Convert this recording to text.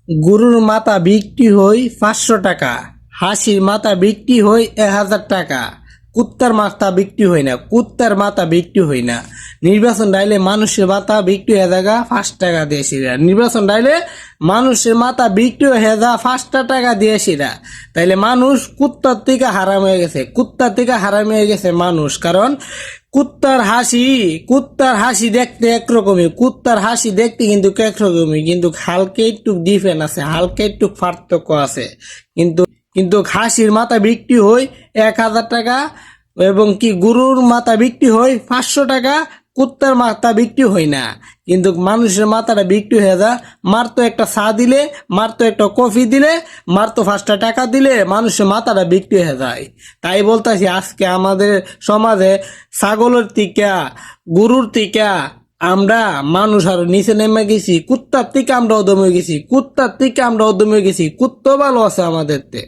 গরুর মাথা বিক্রি হয় 500 টাকা, হাসির মাথা বিক্রি হয় 1000 টাকা, কুত্তার মাথা বিক্রি হয় না, কুত্তার মাথা বিক্রি হয় না। নির্বাচন ডাইলে মানুষের মাথা বিক্রি হয়ে যাগা 5 টাকা দিয়েছিরা, নির্বাচন ডাইলে মানুষের মাথা বিক্রি হয়ে যা 5 টাকা দিয়েছিরা। তাইলে মানুষ কুত্তার থেকে হারাম হয়ে গেছে, কুত্তার থেকে হারাম হয়ে গেছে মানুষ। কারণ কুত্তার হাসি দেখতে একরকমই, কুত্তার হাসি দেখতে কিন্তু একরকমই, কিন্তু হালকা একটু ডিফারেন্স আছে, হালকা একটু পার্থক্য আছে। কিন্তু কিন্তু হাসির মাথা বিক্রি হয় 1000 টাকা, এবং কি গরুর মাথা বিক্রি হয় 500 টাকা, কুত্তার মাথা বিক্রি হয় না। কিন্তু মানুষের মাথাটা বিক্রি হয়ে যায়, মারতো একটা চা দিলে, মারতো একটা কফি দিলে, মারতো 5 টাকা দিলে মানুষের মাথাটা বিক্রি হয়ে যায়। তাই বলতেছি আজকে আমাদের সমাজে ছাগলের টিকা, গরুর টিকা আমরা মানুষ আরো নিচে নেমে গেছি, কুত্তার থেকে আমরা অদমে গেছি, কুত্তার থেকে আমরা অদমে গেছি। কুত্তা ভালো আছে আমাদের তে।